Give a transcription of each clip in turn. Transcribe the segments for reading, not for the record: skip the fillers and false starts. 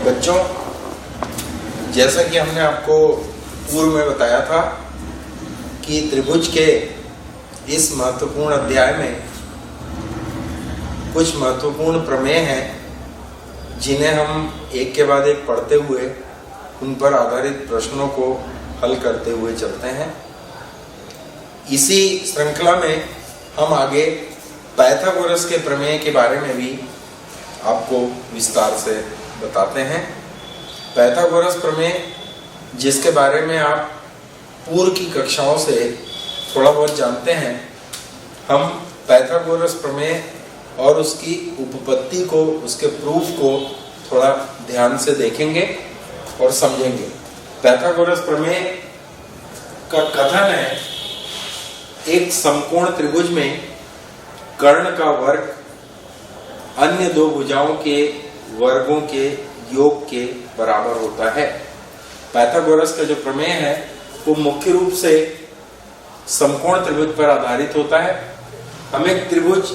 बच्चों, जैसा कि हमने आपको पूर्व में बताया था कि त्रिभुज के इस महत्वपूर्ण अध्याय में कुछ महत्वपूर्ण प्रमेय हैं जिन्हें हम एक के बाद एक पढ़ते हुए उन पर आधारित प्रश्नों को हल करते हुए चलते हैं। इसी श्रृंखला में हम आगे पाइथागोरस के प्रमेय के बारे में भी आपको विस्तार से बताते हैं। पाइथागोरस प्रमेय, जिसके बारे में आप पूर्व की कक्षाओं से थोड़ा बहुत जानते हैं, हम पाइथागोरस प्रमेय और उसकी उपपत्ति को, उसके प्रूफ को थोड़ा ध्यान से देखेंगे और समझेंगे। पाइथागोरस प्रमेय का कथन है, एक समकोण त्रिभुज में कर्ण का वर्ग अन्य दो भुजाओं के वर्गों के योग के बराबर होता है। पाइथागोरस का जो प्रमेय है वो मुख्य रूप से समकोण त्रिभुज पर आधारित होता है। हम एक त्रिभुज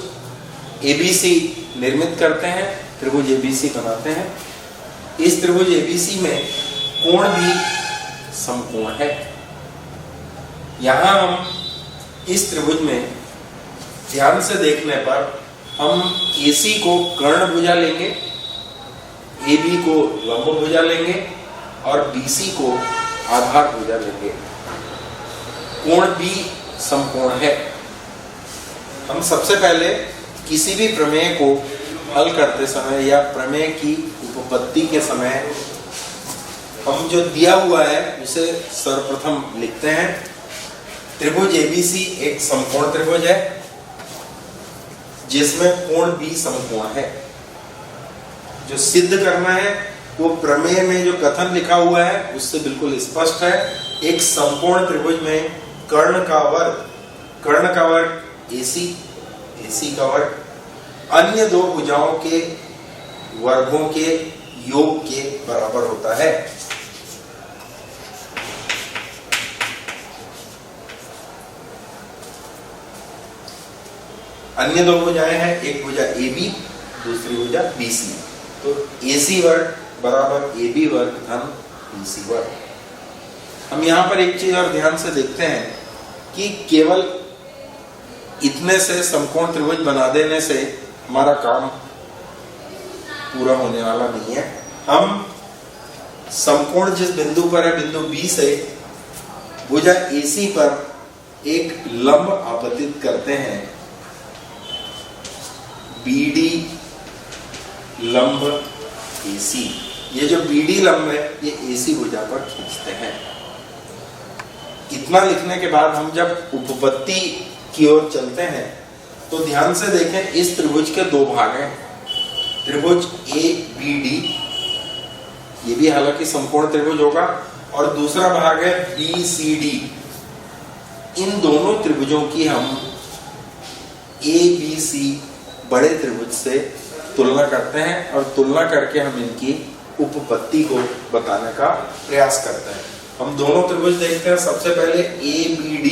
ABC निर्मित करते हैं, त्रिभुज ABC बनाते हैं। इस त्रिभुज ABC में कोण भी समकोण है। यहां हम इस त्रिभुज में ध्यान से देखने पर हम AC को कर्ण भुजा लेंगे, AB को लंब भुजा लेंगे और BC को आधार भुजा लेंगे। कोण भी समकोण है। हम सबसे पहले किसी भी प्रमेय को हल करते समय या प्रमेय की उपपत्ति के समय हम जो दिया हुआ है उसे सर्वप्रथम लिखते हैं। त्रिभुज ABC एक समकोण त्रिभुज है जिसमें कोण भी समकोण है। जो सिद्ध करना है वो प्रमेय में जो कथन लिखा हुआ है उससे बिल्कुल स्पष्ट है। एक समकोण त्रिभुज में कर्ण का वर्ग AC का वर्ग अन्य दो भुजाओं के वर्गों के योग के बराबर होता है। अन्य दो भुजाएं हैं, एक भुजा AB, दूसरी भुजा BC। तो AC वर्ग बराबर AB वर्ग धन BC वर्ग। हम यहाँ पर एक चीज और ध्यान से देखते हैं कि केवल इतने से समकोण त्रिभुज बना देने से हमारा काम पूरा होने वाला नहीं है। हम समकोण जिस बिंदु पर है, बिंदु B से भुजा AC पर एक लंब आपतित करते हैं। BD लंब AC, ये जो BD लंब है ये AC भुजा पर खींचते हैं। इतना लिखने के बाद हम जब उपपत्ति की ओर चलते हैं तो ध्यान से देखें, इस त्रिभुज के दो भाग हैं। त्रिभुज ABD, ये भी हालांकि समकोण त्रिभुज होगा, और दूसरा भाग है BCD। इन दोनों त्रिभुजों की हम ABC बड़े त्रिभुज से तुलना करते हैं और तुलना करके हम इनकी उपपत्ति को बताने का प्रयास करते हैं। हम दोनों त्रिभुज देखते हैं। सबसे पहले ABD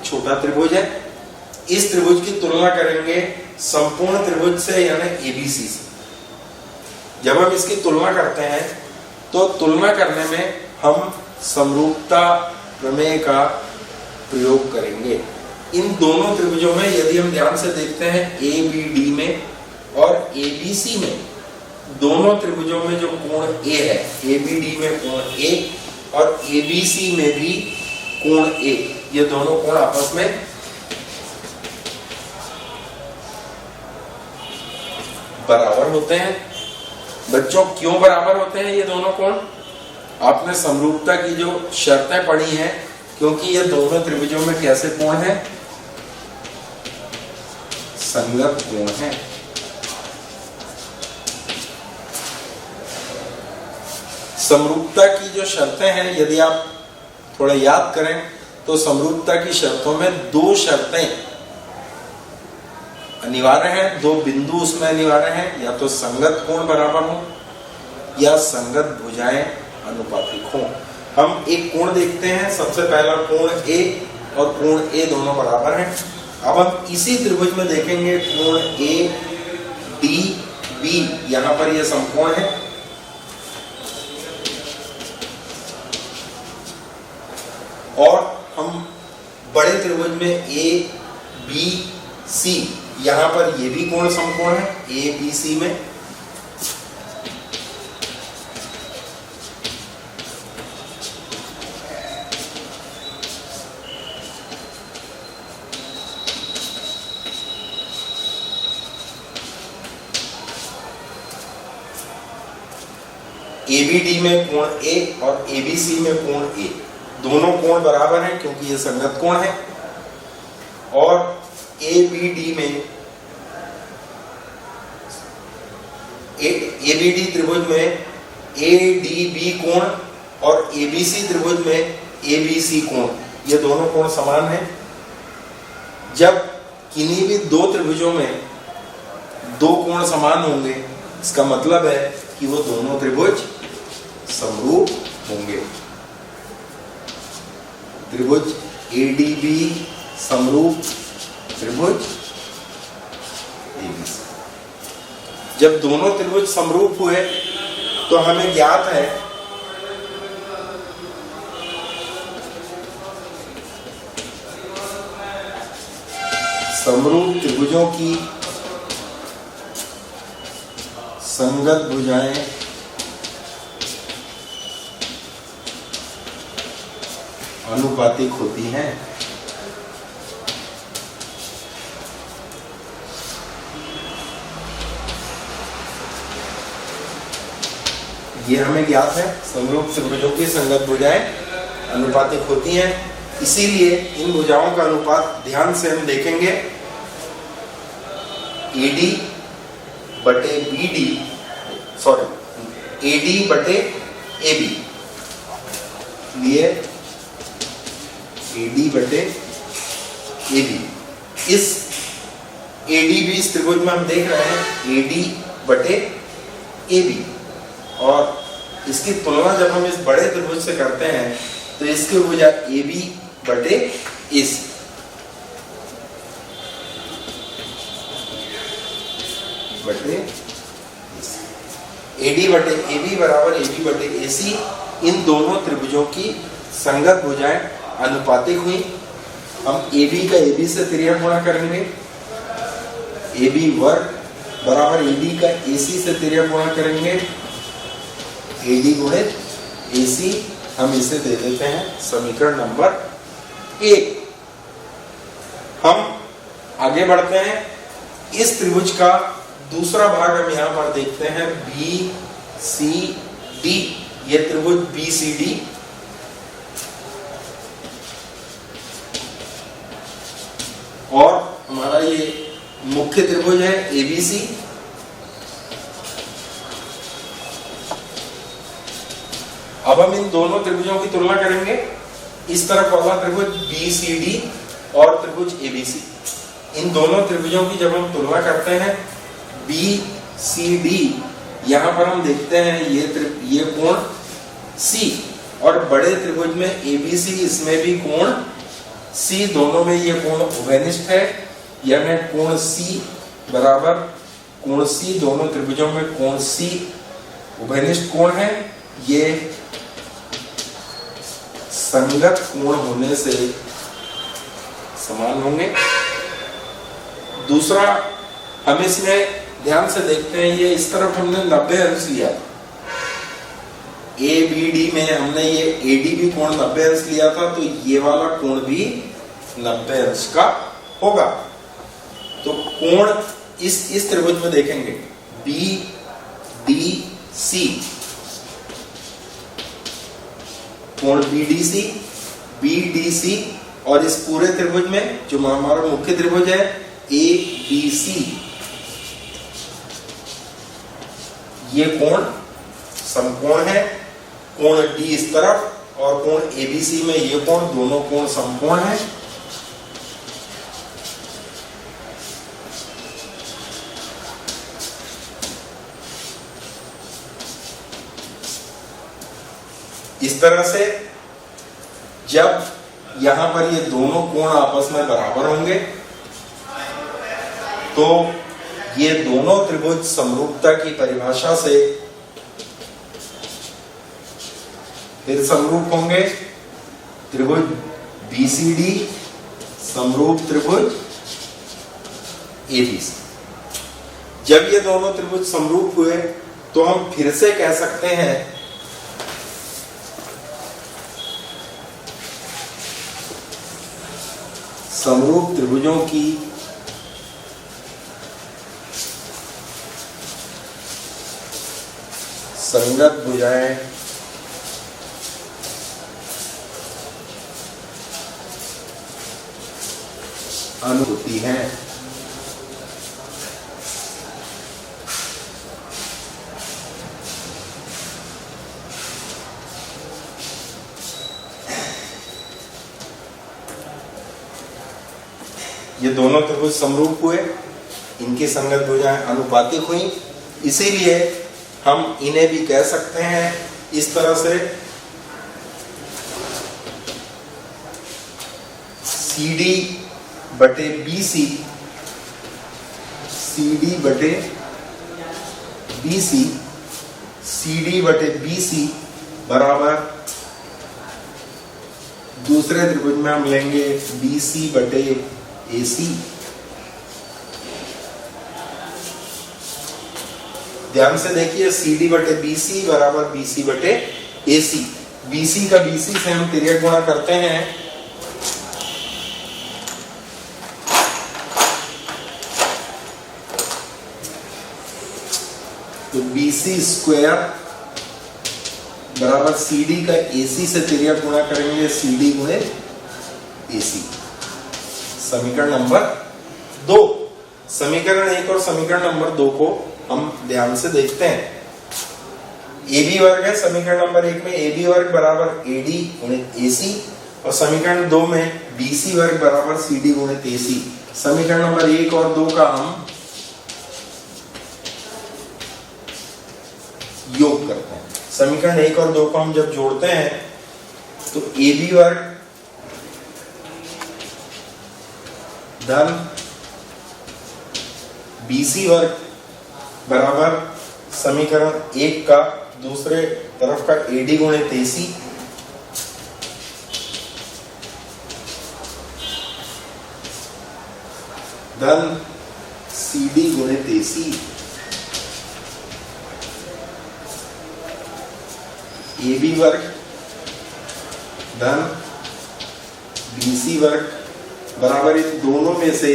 छोटा त्रिभुज है। इस त्रिभुज की तुलना करेंगे संपूर्ण त्रिभुज से यानी ABC से। जब हम इसकी तुलना करते हैं तो तुलना करने में हम समरूपता प्रमेय का प्रयोग करेंगे। इन दोनों त्रिभुजों में यदि हम ध्यान से देखते हैं, ABD में और ABC में, दोनों त्रिभुजों में जो कोण A है, ABD में कोण A और ABC में भी कोण A, ये दोनों कोण आपस में बराबर होते हैं। बच्चों, क्यों बराबर होते हैं ये दोनों कोण? आपने समरूपता की जो शर्तें पढ़ी हैं, क्योंकि ये दोनों त्रिभुजों में कैसे कोण हैं? संगत कोण है। समरूपता की जो शर्तें हैं, यदि आप थोड़ा याद करें तो समरूपता की शर्तों में दो शर्तें अनिवार्य हैं, दो बिंदु उसमें अनिवार्य हैं। या तो संगत कोण बराबर हो या संगत भुजाएं अनुपातिक हो। हम एक कोण देखते हैं। सबसे पहला कोण A और कोण A दोनों बराबर हैं। अब हम इसी त्रिभुज में देखेंगे कोण ADB, यहाँ पर यह समकोण है। और हम बड़े त्रिभुज में ए बी सी, यहां पर ये भी कोण समकोण है ए बी सी में, एबीडी में कोण ए और एबीसी में कोण ए, दोनों कोण बराबर हैं क्योंकि ये संगत कोण है। और एबीडी में एबीडी त्रिभुज में एडीबी कोण और एबीसी त्रिभुज में एबीसी कोण, ये दोनों कोण समान हैं। जब किन्हीं भी दो त्रिभुजों में दो कोण समान होंगे, इसका मतलब है कि वो दोनों त्रिभुज समरूप होंगे। त्रिभुज एडीबी समरूप त्रिभुज एबीसी। जब दोनों त्रिभुज समरूप हुए तो हमें ज्ञात है समरूप त्रिभुजों की संगत भुजाएं अनुपातिक होती हैं। ये हमें ज्ञात है, समरूप त्रिभुजों की संगत भुजाएं अनुपातिक होती हैं। इसीलिए इन भुजाओं का अनुपात ध्यान से हम देखेंगे, एडी बटे बीडी, सॉरी एडी बटे एबी, लिए एडी बटे एबी। इस एडीबी इस त्रिभुज में हम देख रहे हैं एडी बटे एबी, और इसकी तुलना जब हम इस बड़े त्रिभुज से करते हैं तो इसकी भुजा एबी बटे एसी, बटे एडी बटे एबी बराबर एबी बटे एसी। इन दोनों त्रिभुजों की संगत भुजाएं अनुपातिक हुई। हम एबी का एबी से तिर्यक गुणा करेंगे, एबी वर्ग बराबर एडी का एसी से तिर्यक गुणा करेंगे, एडी गुणित एसी। हम इसे दे देते हैं समीकरण नंबर 1। हम आगे बढ़ते हैं। इस त्रिभुज का दूसरा भाग हम यहां पर देखते हैं, बी सी डी। ये त्रिभुज बी सी डी और हमारा ये मुख्य त्रिभुज है एबीसी। अब हम इन दोनों त्रिभुजों की तुलना करेंगे। इस तरफ वाला त्रिभुज बीसीडी और त्रिभुज एबीसी, इन दोनों त्रिभुजों की जब हम तुलना करते हैं, बीसीडी, यहां पर हम देखते हैं ये कोण सी, और बड़े त्रिभुज में एबीसी, इसमें भी कोण सी, दोनों में ये कोण उभयनिष्ठ है। यानी कोण सी बराबर कोण सी, दोनों त्रिभुजों में कोण सी उभयनिष्ठ कोण है। ये संगत कोण होने से समान होंगे। दूसरा, हम इसमें ध्यान से देखते हैं, ये इस तरफ हमने 90 अंश लिया, ए बी डी में हमने ये एडी भी कोण 90 अंश लिया था, तो ये वाला कोण भी 90 अंश का होगा। तो कोण इस त्रिभुज में देखेंगे, बी डी सी, कोण बीडीसी, बीडीसी, और इस पूरे त्रिभुज में जो हमारा मुख्य त्रिभुज है ए बी सी, ये कोण समकोण है। कोण डी इस तरफ और कोण एबीसी में ये कोण, दोनों कोण समकोण है। इस तरह से जब यहां पर ये दोनों कोण आपस में बराबर होंगे तो ये दोनों त्रिभुज समरूपता की परिभाषा से फिर समरूप होंगे। त्रिभुज BCD समरूप त्रिभुज ABC। जब ये दोनों त्रिभुज समरूप हुए तो हम फिर से कह सकते हैं समरूप त्रिभुजों की संगत भुजाएं होती हैं। ये दोनों त्रिभुज समरूप हुए, इनकी संगत भुजाएं अनुपातिक हुई, इसीलिए हम इन्हें भी कह सकते हैं इस तरह से CD बटे BC, CD बटे BC, CD बटे BC बराबर दूसरे त्रिभुज में हम लेंगे BC बटे AC। ध्यान से देखिए, CD बटे BC बराबर BC बटे AC। BC का BC से हम तिर्यक गुणा करते हैं, तो BC स्क्वायर बराबर CD का AC से तिर्यक गुणा करेंगे, CD गुणे AC। समीकरण नंबर 2। समीकरण 1 और समीकरण नंबर 2 को हम ध्यान से देखते हैं। AB वर्ग है समीकरण नंबर 1 में, AB वर्ग बराबर AD गुणे AC, और समीकरण 2 में BC वर्ग बराबर CD गुणे AC। समीकरण नंबर 1 और 2 का हम योग करते हैं। समीकरण 1 और 2 को हम जब जोड़ते हैं तो AB वर्ग धन BC वर्ग बराबर समीकरण 1 का दूसरे तरफ का AD गुणे AC, धन CD गुणे AC। AB वर्ग धन BC वर्ग बराबर इन दोनों में से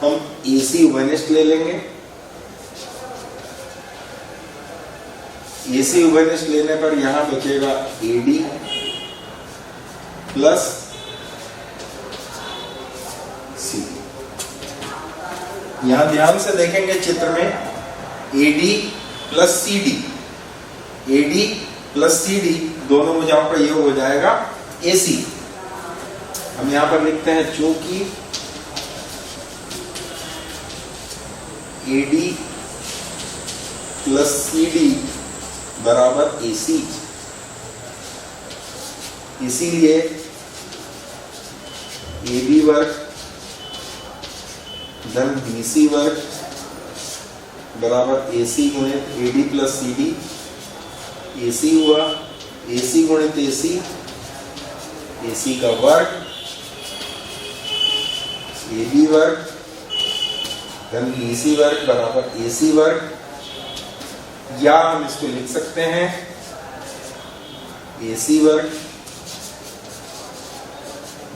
हम AC उभयनिष्ठ ले लेंगे। AC उभयनिष्ठ लेने पर यहां बचेगा AD प्लस CD। यहां ध्यान से देखेंगे चित्र में AD plus CD, AD plus CD दोनों भुजाओं का योग हो जाएगा AC। हम यहां पर लिखते हैं चूंकि AD प्लस CD बराबर AC, इसीलिए AB वर्ग धन BC वर्ग बराबर AC गुणे AD प्लस CD। AC हुआ AC गुणित AC, AC का वर्ग AB वर्ग धन BC वर्ग बराबर AC वर्ग, या हम इसको लिख सकते हैं AC वर्ग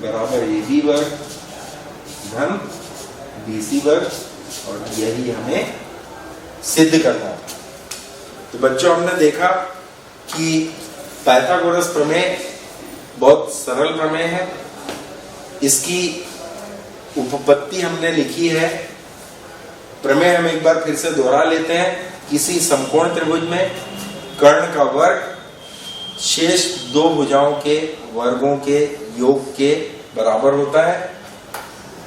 बराबर AB वर्ग धन BC वर्ग, और यही हमें सिद्ध करना है। तो बच्चों, हमने देखा कि पाइथागोरस प्रमेय बहुत सरल प्रमेय है। इसकी उपपत्ति हमने लिखी है। प्रमेय हम एक बार फिर से दोहरा लेते हैं। किसी समकोण त्रिभुज में कर्ण का वर्ग शेष दो भुजाओं के वर्गों के योग के बराबर होता है।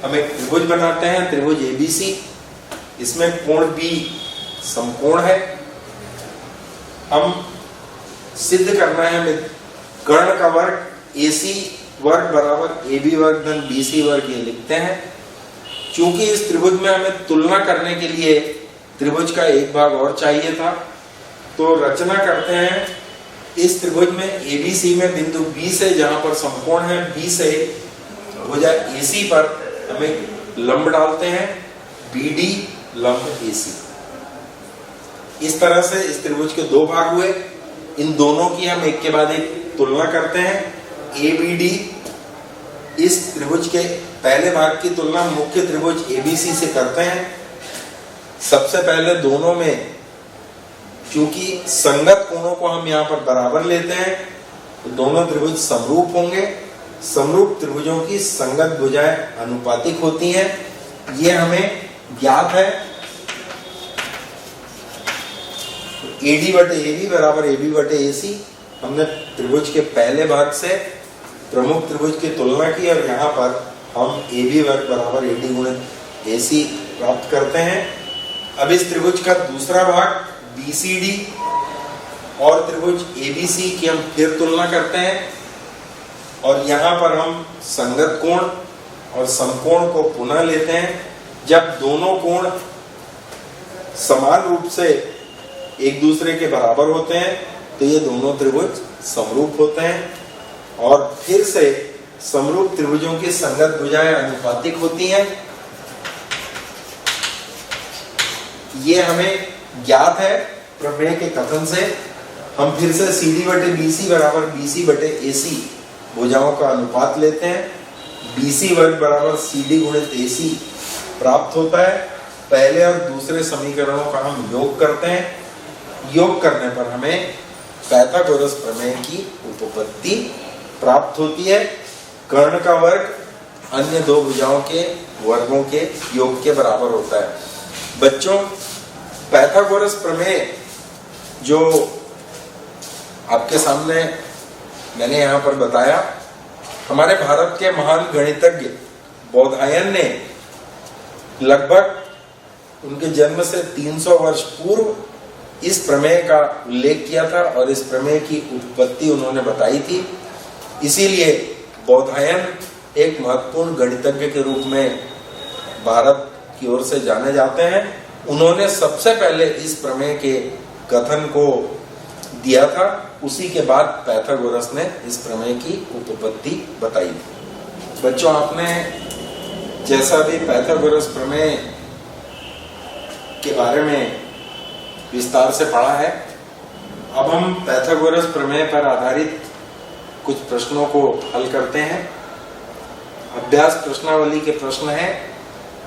हम एक त्रिभुज बनाते हैं, त्रिभुज ABC। इसमें कोण B समकोण है। हम सिद्ध करना है, हमें कर्ण का वर्ग AC वर्ग बराबर AB वर्ग धन BC वर्ग ये लिखते हैं। चूंकि इस त्रिभुज में हमें तुलना करने के लिए त्रिभुज का एक भाग और चाहिए था, तो रचना करते हैं इस त्रिभुज में एबीसी में बिंदु बी से, जहां पर समकोण है, बी से भुजा एसी पर हम एक लंब डालते हैं, बीडी लंब एसी। इस तरह से इस त्रिभुज के दो भाग हुए। इन दोनों की हम एक के बाद एक तुलना करते हैं। एबीडी, इस त्रिभुज के पहले भाग की तुलना मुख्य त्रिभुज एबीसी से करते हैं। सबसे पहले दोनों में चूंकि संगत कोणों को हम यहाँ पर बराबर लेते हैं, तो दोनों त्रिभुज समरूप होंगे। समरूप त्रिभुजों की संगत भुजाएं अनुपातिक होती हैं, ये हमें ज्ञात है। एडी बटे एबी बराबर एबी बटे एसी, हमने त्रिभुज के पहले भाग से प्रमुख त्रिभुज की तुलना की और यहाँ पर हम एबी वर्ग बराबर एडी गुणित एसी प्राप्त करते हैं। अब इस त्रिभुज का दूसरा भाग बीसीडी और त्रिभुज एबीसी की हम फिर तुलना करते हैं और यहाँ पर हम संगत कोण और समकोण को पुनः लेते हैं। जब दोनों कोण समान रूप से एक दूसरे के बराबर होते हैं तो ये दोनों त्रिभुज समरूप होते हैं और फिर से समरूप त्रिभुजों की संगत भुजाएं अनुपातिक होती हैं। ये हमें ज्ञात है प्रमेय के कथन से। हम फिर से CD बटे BC बराबर BC बटे AC भुजाओं का अनुपात लेते हैं। BC वर्ग बराबर CD गुणित AC प्राप्त होता है। पहले और दूसरे समीकरणों का हम योग करते हैं। योग करने पर हमें पाइथागोरस प्रमेय की उपपत्ति प्राप्त होती है। कर्ण का वर्ग अन्य दो भुजाओं के वर्गों के योग के बराबर होता है। बच्चों, पाइथागोरस प्रमेय जो आपके सामने मैंने यहाँ पर बताया, हमारे भारत के महान गणितज्ञ बोधायन ने लगभग उनके जन्म से 300 वर्ष पूर्व इस प्रमेय का उल्लेख किया था और इस प्रमेय की उत्पत्ति उन्होंने बताई थी। इसीलिए बोधायन एक महत्वपूर्ण गणितज्ञ के रूप में भारत की ओर से जाने जाते हैं। उन्होंने सबसे पहले इस प्रमेय के कथन को दिया था, उसी के बाद पाइथागोरस ने इस प्रमेय की उपपत्ति बताई थी। बच्चों, आपने जैसा भी पाइथागोरस प्रमेय के बारे में विस्तार से पढ़ा है, अब हम पाइथागोरस प्रमेय पर आधारित कुछ प्रश्नों को हल करते हैं। अभ्यास प्रश्नावली के प्रश्न है,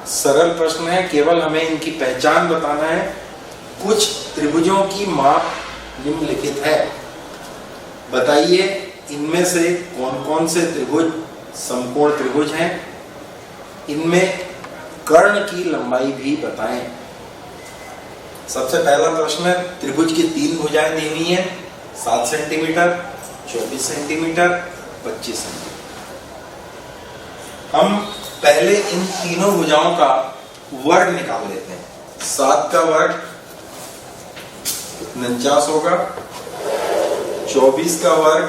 सरल प्रश्न है, केवल हमें इनकी पहचान बताना है। कुछ त्रिभुजों की माप निम्नलिखित है, बताइए इनमें से कौन कौन से त्रिभुज समकोण त्रिभुज हैं। इनमें कर्ण की लंबाई भी बताएं। सबसे पहला प्रश्न है, त्रिभुज की तीन भुजाएं दी हुई हैं, 7 सेंटीमीटर, 24 सेंटीमीटर, 25 सेंटीमीटर। हम पहले इन तीनों भुजाओं का वर्ग निकाल लेते हैं। 7 का वर्ग 49 होगा, 24 का वर्ग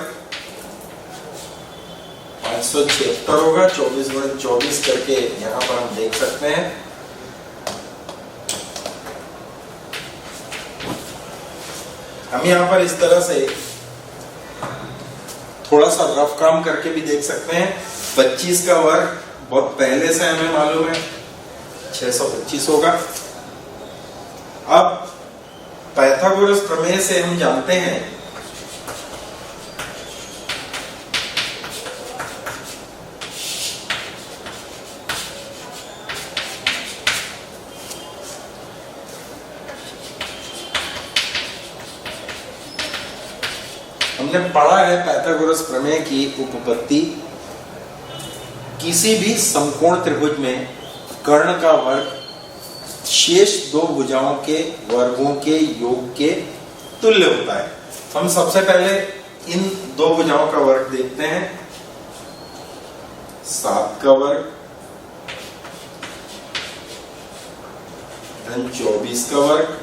576 होगा। 24 गुणित 24 करके यहाँ पर हम देख सकते हैं। हम यहाँ पर इस तरह से थोड़ा सा रफ काम करके भी देख सकते हैं। 25 का वर्ग बहुत पहले से हमें मालूम है 625 होगा। अब पाइथागोरस प्रमेय से हम जानते हैं हमने पढ़ा है पाइथागोरस प्रमेय की उपपत्ति, किसी भी समकोण त्रिभुज में कर्ण का वर्ग शेष दो भुजाओं के वर्गों के योग के तुल्य होता है। हम सबसे पहले इन दो भुजाओं का वर्ग देखते हैं। 7 का वर्ग धन 24 का वर्ग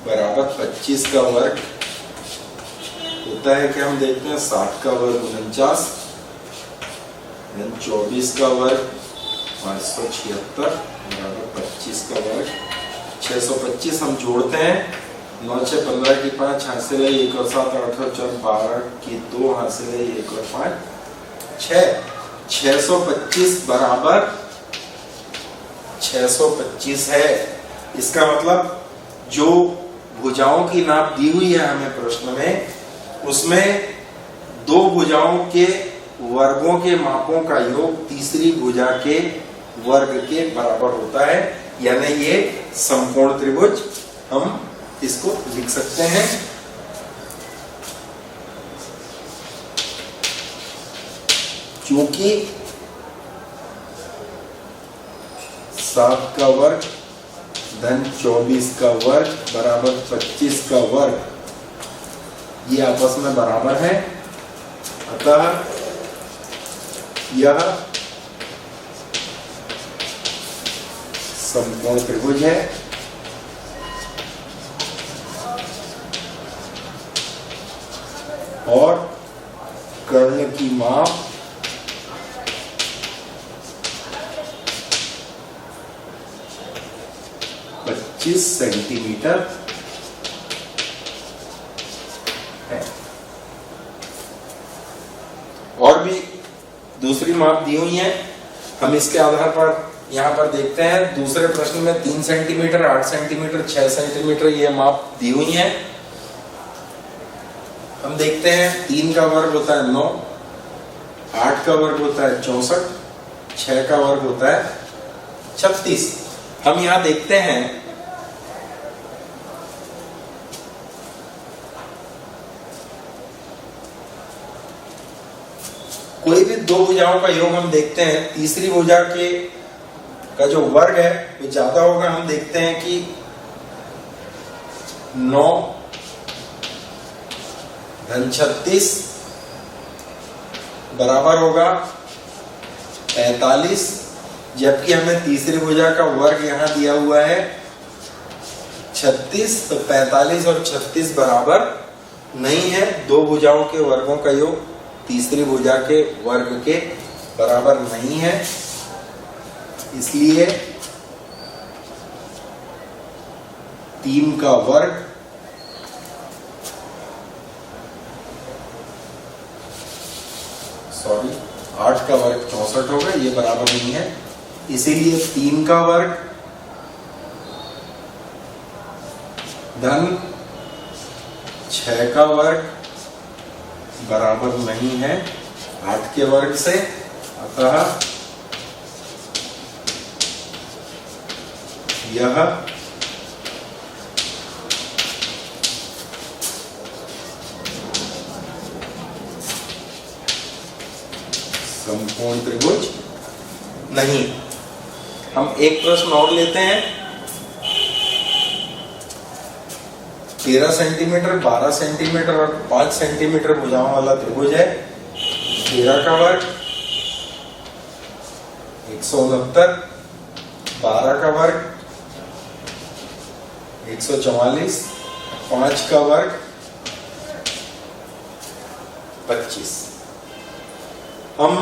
बराबर 25 का वर्ग होता है कि हम देखते हैं 7 का वर्ग 49 धन 24 का वर्ग 576 बराबर 25 का वर्ग 625। हम जोड़ते हैं 9 6 15 की 5 हासिल है 1 और 7 8 और 4 12 की 2 हासिल है 1 और 5 6 625 बराबर 625 है। इसका मतलब जो भुजाओं की नाप दी हुई है हमें प्रश्न में, उसमें दो भुजाओं के वर्गों के मापों का योग तीसरी भुजा के वर्ग के बराबर होता है, यानी ये समकोण त्रिभुज हम इसको लिख सकते हैं। क्योंकि 7 का वर्ग धन 24 का वर्ग बराबर 25 का वर्ग, ये आपस में बराबर है, अतः यह समकोण त्रिभुज है। और कर्ण की माप 25 सेंटीमीटर है। और भी दूसरी माप दी हुई है, हम इसके आधार पर यहाँ पर देखते हैं। दूसरे प्रश्न में 3 सेंटीमीटर 8 सेंटीमीटर 6 सेंटीमीटर ये माप दी हुई है। हम देखते हैं 3 का वर्ग होता है 9, 8 का वर्ग होता है 64, 6 का वर्ग होता है 36। हम यहाँ देखते हैं कोई भी दो भुजाओं का योग हम देखते हैं, तीसरी भुजा के का जो वर्ग है वो ज्यादा होगा। हम देखते हैं कि 9 धन 36 बराबर होगा 45, जबकि हमें तीसरी भुजा का वर्ग यहां दिया हुआ है 36, तो 45 और 36 बराबर नहीं है। दो भुजाओं के वर्गों का योग तीसरी भुजा के वर्ग के बराबर नहीं है, इसलिए 3 का वर्ग सॉरी 8 का वर्ग 64 होगा, ये बराबर नहीं है। इसीलिए 3 का वर्ग धन 6 का वर्ग बराबर नहीं है 8 के वर्ग से, अतः यह समकोण त्रिभुज नहीं। हम एक प्रश्न और लेते हैं। 13 सेंटीमीटर 12 सेंटीमीटर और 5 सेंटीमीटर भुजाओं वाला त्रिभुज है। 13 का वर्ग 169, 12 का वर्ग 144, 5 का वर्ग 25। हम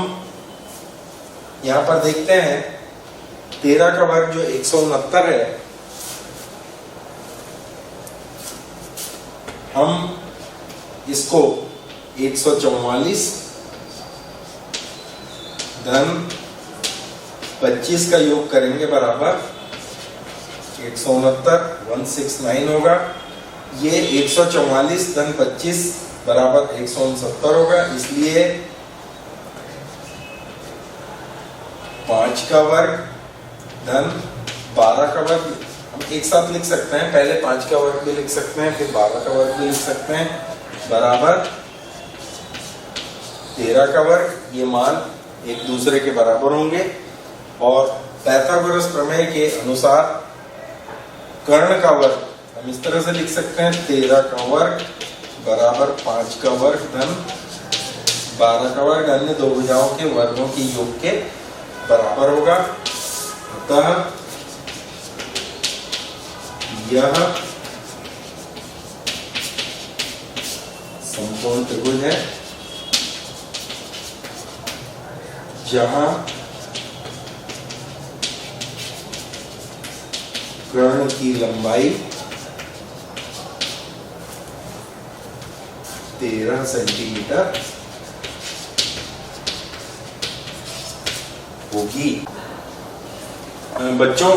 यहां पर देखते हैं 13 का वर्ग जो 169 है, हम इसको 144 धन 25 का योग करेंगे बराबर 169 होगा। ये 144 धन 25 बराबर 169 होगा, इसलिए 5 का वर्ग धन 12 का वर्ग हम एक साथ लिख सकते हैं। पहले 5 का वर्ग भी लिख सकते हैं, फिर 12 का वर्ग भी लिख सकते हैं, बराबर 13 का वर्ग। ये मान एक दूसरे के बराबर होंगे और पाइथागोरस प्रमेय के अनुसार कर्ण का वर्ग हम इस तरह से लिख सकते हैं, 13 का वर्ग बराबर 5 का वर्ग धन 12 का वर्ग, अन्य दो भुजाओं के वर्गों की योग के बराबर होगा। अतः यह समकोण त्रिभुज है जहां कर्ण की लंबाई 13 सेंटीमीटर होगी। बच्चों,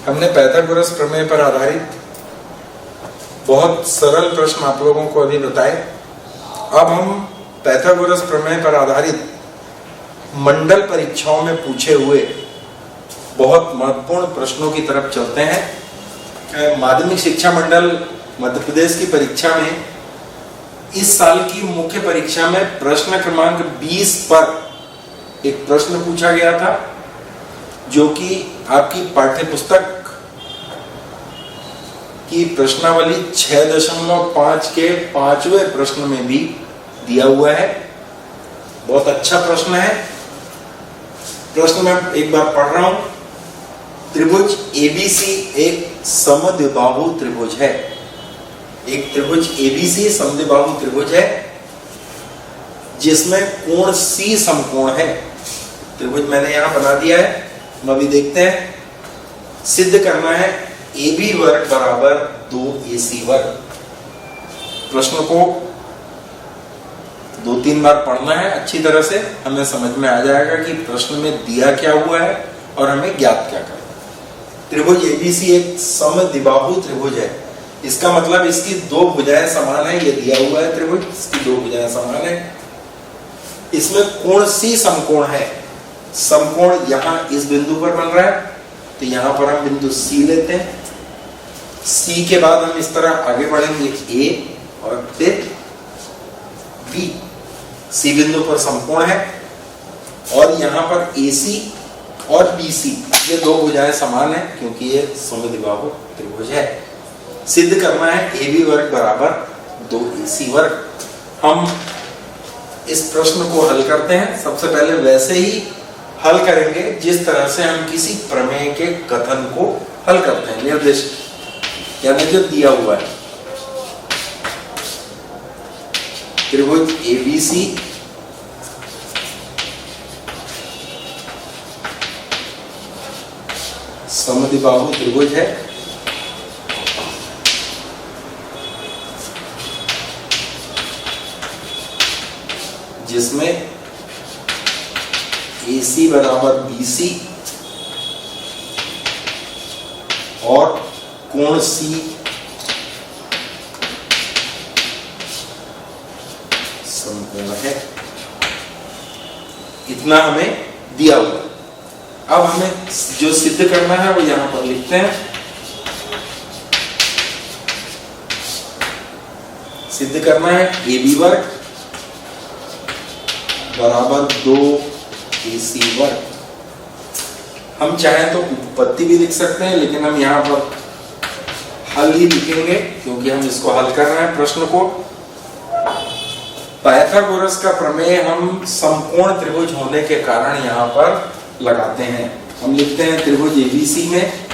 हमने पाइथागोरस प्रमेय पर आधारित बहुत सरल प्रश्न आप लोगों को अभी बताए। अब हम पाइथागोरस प्रमेय पर आधारित मंडल परीक्षाओं में पूछे हुए बहुत महत्वपूर्ण प्रश्नों की तरफ चलते हैं। माध्यमिक शिक्षा मंडल मध्य प्रदेश की परीक्षा में इस साल की मुख्य परीक्षा में प्रश्न क्रमांक 20 पर एक प्रश्न पूछा गया था, जो कि आपकी पाठ्य पुस्तक की प्रश्नावली 6.5 के 5वें प्रश्न में भी दिया हुआ है। बहुत अच्छा प्रश्न है। प्रश्न में एक बार पढ़ रहा हूं। त्रिभुज एबीसी एक समद्विबाहु त्रिभुज है। एक त्रिभुज एबीसी समद्विबाहु त्रिभुज है जिसमें कोण सी समकोण है। त्रिभुज मैंने यहां बना दिया है, हम अभी देखते हैं। सिद्ध करना है AB वर्ग बराबर 2AC वर्ग। प्रश्न को 2-3 बार पढ़ना है अच्छी तरह से, हमें समझ में आ जाएगा कि प्रश्न में दिया क्या हुआ है और हमें ज्ञात क्या करना है। त्रिभुज एबीसी एक समद्विबाहु त्रिभुज है। इसका मतलब इसकी दो भुजाएं समान है। ये दिया हुआ है त्रिभुज, इसकी दो भुजाएं समान है। इसमें कोण सी समकोण है। समकोण यहां इस बिंदु पर बन रहा है, तो यहां पर हम बिंदु C लेते हैं। C के बाद हम इस तरह आगे बढ़ेंगे A और फिर B। C बिंदु पर समकोण है और यहां पर AC और BC ये दो भुजाएं समान है क्योंकि ये समद्विबाहु त्रिभुज है। सिद्ध करना है AB वर्ग बराबर 2AC वर्ग। हम इस प्रश्न को हल करते हैं। सबसे पहले वैसे ही हल करेंगे जिस तरह से हम किसी प्रमेय के कथन को हल करते हैं। निर्देश यानी जो दिया हुआ है, त्रिभुज एबीसी समद्विबाहु त्रिभुज है जिसमें AC बराबर BC और कोण C समकोण है। इतना हमें दिया हुआ। अब हमें जो सिद्ध करना है वो यहां पर लिखते हैं। सिद्ध करना है AB वर्ग बराबर 2AC वर्ग। हम चाहें तो उत्पत्ति भी लिख सकते हैं, लेकिन हम यहां पर हल ही लिखेंगे क्योंकि हम इसको हल कर रहे हैं प्रश्न को। पाइथागोरस का प्रमेय हम समकोण त्रिभुज होने के कारण यहां पर लगाते हैं। हम लिखते हैं त्रिभुज एबीसी में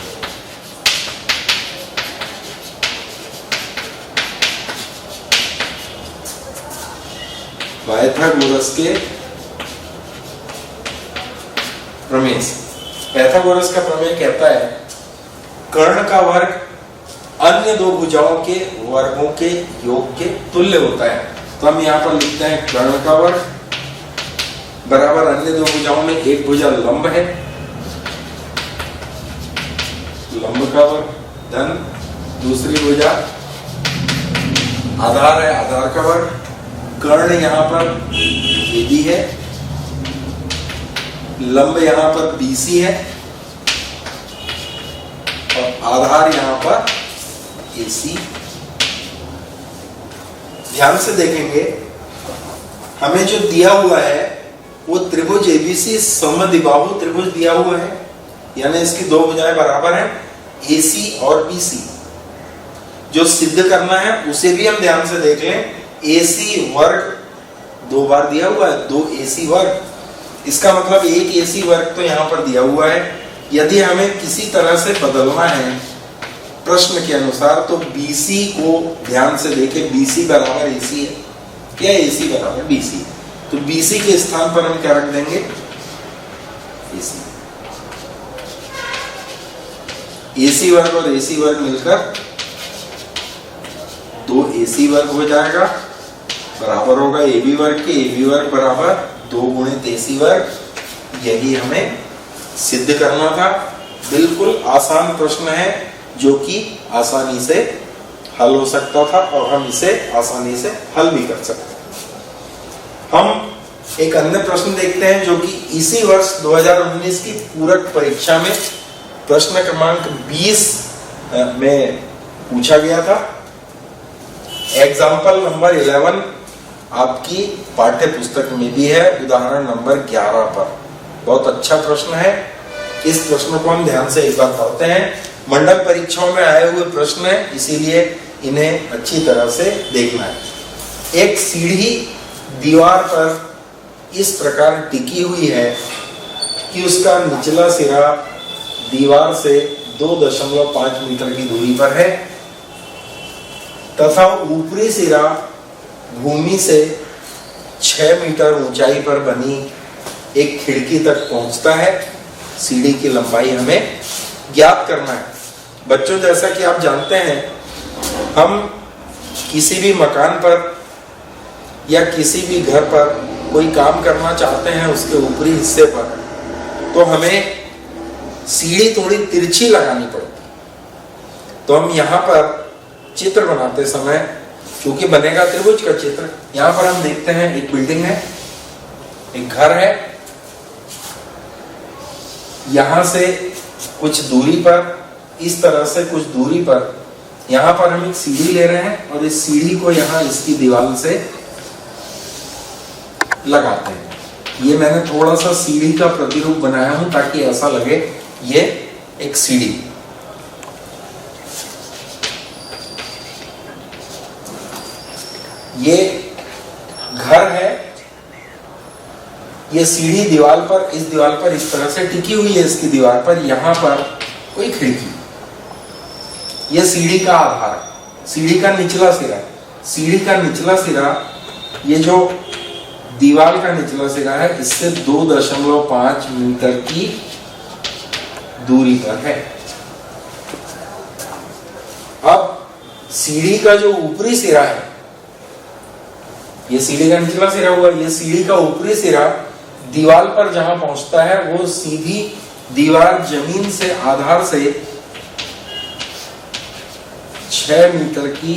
पाइथागोरस के प्रमेय से। पाइथागोरस का प्रमेय कहता है कर्ण का वर्ग अन्य दो भुजाओं के वर्गों के योग के तुल्य होता है। तो हम यहाँ पर लिखते हैं कर्ण का वर्ग बराबर अन्य दो भुजाओं में एक भुजा लंब है, लंब का वर्ग धन दूसरी भुजा आधार है, आधार का वर्ग। कर्ण यहाँ पर AB है, लंब यहाँ पर BC है और आधार यहाँ पर AC। ध्यान से देखेंगे, हमें जो दिया हुआ है वो त्रिभुज एबीसी समद्विबाहु त्रिभुज दिया हुआ है, यानी इसकी दो भुजाएं बराबर हैं AC और BC। जो सिद्ध करना है उसे भी हम ध्यान से देख लें। AC वर्ग दो बार दिया हुआ है, 2AC वर्ग। इसका मतलब एक AC वर्ग तो यहाँ पर दिया हुआ है। यदि हमें किसी तरह से बदलना है प्रश्न के अनुसार तो BC को ध्यान से देखें, BC बराबर AC है या AC बराबर BC। तो BC के स्थान पर हम क्या रख देंगे, AC। AC वर्ग और AC वर्ग मिलकर 2 AC वर्ग हो जाएगा, बराबर होगा AB वर्ग के। AB वर्ग बराबर 2 गुणित AC वर्ग। यही हमें सिद्ध करना था। बिल्कुल आसान प्रश्न है जो कि आसानी से हल हो सकता था और हम इसे आसानी से हल भी कर सकते हैं। हम एक अन्य प्रश्न देखते हैं जो कि इसी वर्ष 2019 की पूरक परीक्षा में प्रश्न क्रमांक 20 में पूछा गया था। एग्जाम्पल नंबर 11 आपकी पाठ्य पुस्तक में भी है, उदाहरण नंबर 11 पर। बहुत अच्छा प्रश्न है। इस प्रश्न को हम ध्यान से एक बार पढ़ते हैं। मंडल परीक्षाओं में आए हुए प्रश्न है, इसीलिए इन्हें अच्छी तरह से देखना है। एक सीढ़ी दीवार पर इस प्रकार टिकी हुई है कि उसका निचला सिरा दीवार से 2.5 मीटर की दूरी पर है तथा ऊपरी सिरा भूमि से 6 मीटर ऊंचाई पर बनी एक खिड़की तक पहुंचता है। सीढ़ी की लंबाई हमें ज्ञात करना है। बच्चों, जैसा कि आप जानते हैं, हम किसी भी मकान पर या किसी भी घर पर कोई काम करना चाहते हैं, उसके ऊपरी हिस्से पर, तो हमें सीढ़ी थोड़ी तिरछी लगानी पड़ती। तो हम यहाँ पर चित्र बनाते समय, क्योंकि बनेगा त्रिभुज का चित्र, यहाँ पर हम देखते हैं एक बिल्डिंग है, एक घर है। यहाँ से कुछ दूरी पर, इस तरह से कुछ दूरी पर, यहाँ पर हम एक सीढ़ी ले रहे हैं और इस सीढ़ी को यहाँ इसकी दीवार से लगाते हैं। ये मैंने थोड़ा सा सीढ़ी का प्रतिरूप बनाया हूं ताकि ऐसा लगे ये एक सीढ़ी। ये घर है, ये सीढ़ी दीवार पर, इस दीवार पर इस तरह से टिकी हुई है। इसकी दीवार पर यहाँ पर कोई खिड़की, ये सीढ़ी का आधार, सीढ़ी का निचला सिरा। सीढ़ी का निचला सिरा, ये जो दीवार का निचला सिरा है, इससे 2.5 मीटर की दूरी पर है। अब सीढ़ी का जो ऊपरी सिरा है, ये सीढ़ी का निचला सिरा हुआ, ये सीढ़ी का ऊपरी सिरा दीवार पर जहां पहुंचता है वो सीधी दीवार जमीन से, आधार से 6 मीटर की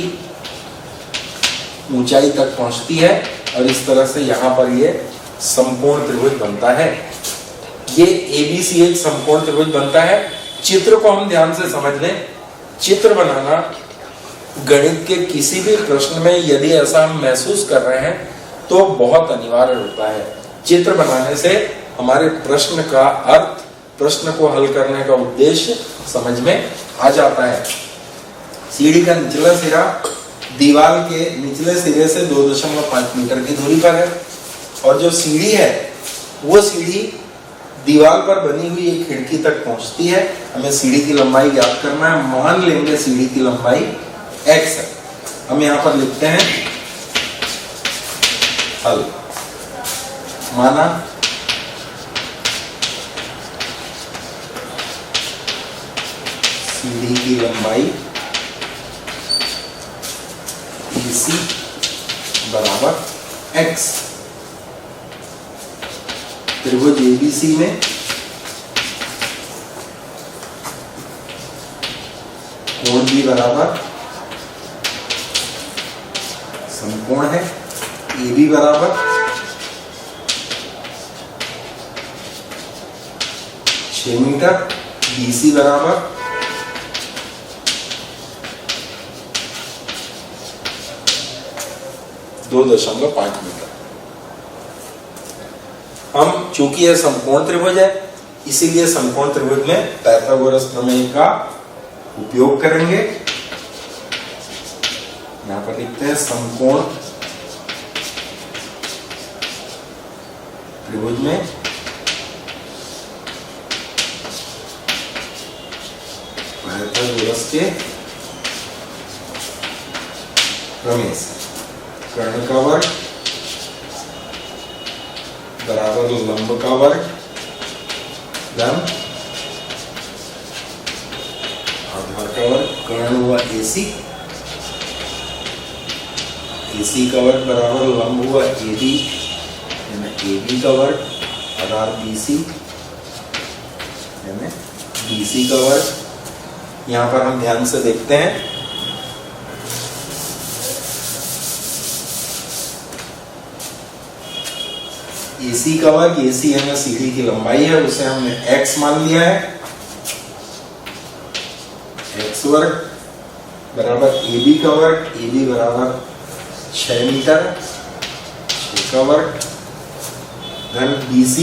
ऊंचाई तक पहुंचती है और इस तरह से यहाँ पर ये समकोण त्रिभुज बनता है। ये ABC एक समकोण त्रिभुज बनता है। चित्र को हम ध्यान से समझ लें। चित्र बनाना गणित के किसी भी प्रश्न में यदि ऐसा हम महसूस कर रहे हैं तो बहुत अनिवार्य होता है। चित्र बनाने से हमारे प्रश्न का अर्थ, प्रश्न को हल करने का उद्देश्य समझ में आ जाता है। सीढ़ी का निचला सिरा दीवार के निचले सिरे से 2.5 मीटर की दूरी पर है और जो सीढ़ी है वो सीढ़ी दीवार पर बनी हुई एक खिड़की तक पहुंचती है। हमें सीढ़ी की लंबाई ज्ञात करना है। मान लेंगे सीढ़ी की लंबाई x है। हम यहाँ पर लिखते हैं हल। माना सीढ़ी की लंबाई AC बराबर x। त्रिभुज ABC में कोण भी बराबर समकोण है। AB बराबर 6 मीटर, BC बराबर 2.5 मीटर। हम चूंकि यह समकोण त्रिभुज है, इसीलिए समकोण त्रिभुज में पाइथागोरस प्रमेय का उपयोग करेंगे। यहां पर लिखते हैं समकोण त्रिभुज में पाइथागोरस के प्रमेय से कर्ण का वर्ग बराबर लंब का वर्ग लंब आधार का वर्ग, कर्ण हुआ AC AC का वर्ग बराबर लंब हुआ AD, AB का वर्ग आधार BC, BC का वर्ग। यहां पर हम ध्यान से देखते हैं, AC का वर्ग, AC है सीढ़ी की लंबाई है, उसे हमने x मान लिया है, x वर्ग बराबर AB का वर्ग, AB बराबर 6 मीटर, 6 का वर्ग, धन BC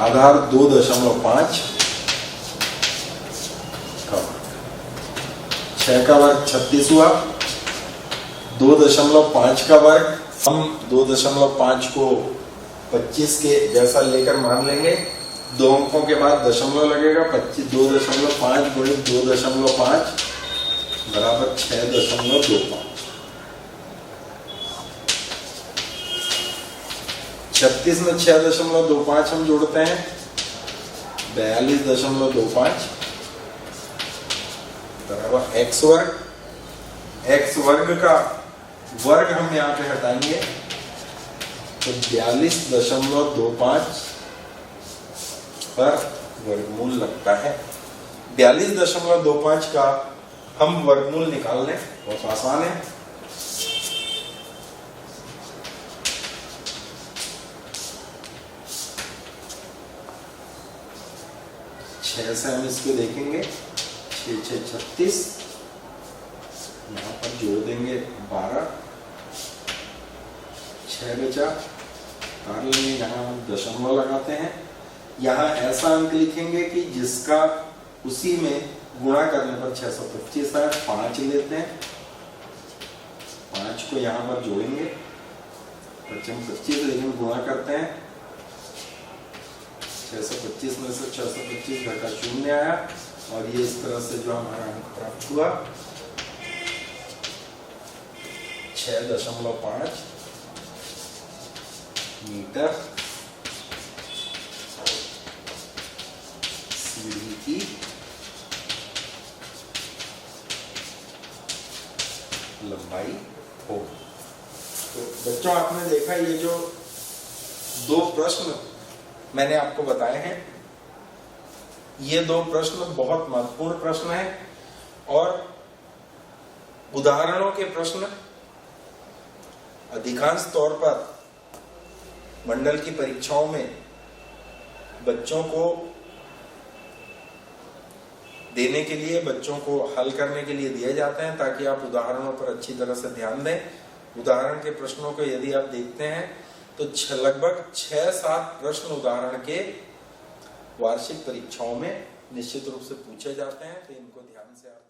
आधार 2.5 का वर्ग, 6 का वर्ग 36 हुआ, 2.5 का वर्ग, हम 2.5 को 25 के जैसा लेकर मान लेंगे, 2 अंकों के बाद दशमलव लगेगा, 2.5 गुणित 2.5 बराबर 6.25। 36 में 6.25 हम जोड़ते हैं, 42.25 बराबर x वर्ग। x वर्ग का वर्ग हम यहाँ पे हटाएंगे तो 42.25 पर वर्गमूल लगता है। 42.25 का हम वर्गमूल निकाल लें, बहुत आसान है। छह से हम इसको देखेंगे, 6 6 36, यहां पर जोड़ देंगे 12, 6 बचा, काट लेंगे, यहाँ हम दशमलव लगाते हैं। यहाँ ऐसा अंक लिखेंगे कि जिसका उसी में गुणा करने पर 625 है, 5 लेते हैं, 5 को यहाँ पर जोड़ेंगे, 25 लेकिन गुणा करते हैं, 625 में से 625 घटा 0 आया और ये इस तरह से जो हमारा अंक प्राप्त हुआ 6.5 मीटर सीढ़ी की लंबाई हो। तो बच्चों, आपने देखा ये जो 2 प्रश्न मैंने आपको बताए हैं, ये 2 प्रश्न बहुत महत्वपूर्ण प्रश्न हैं और उदाहरणों के प्रश्न अधिकांश तौर पर मंडल की परीक्षाओं में बच्चों को देने के लिए, बच्चों को हल करने के लिए दिए जाते हैं ताकि आप उदाहरणों पर अच्छी तरह से ध्यान दें। उदाहरण के प्रश्नों को यदि आप देखते हैं तो लगभग 6-7 प्रश्न उदाहरण के वार्षिक परीक्षाओं में निश्चित रूप से पूछे जाते हैं, तो इनको ध्यान से आप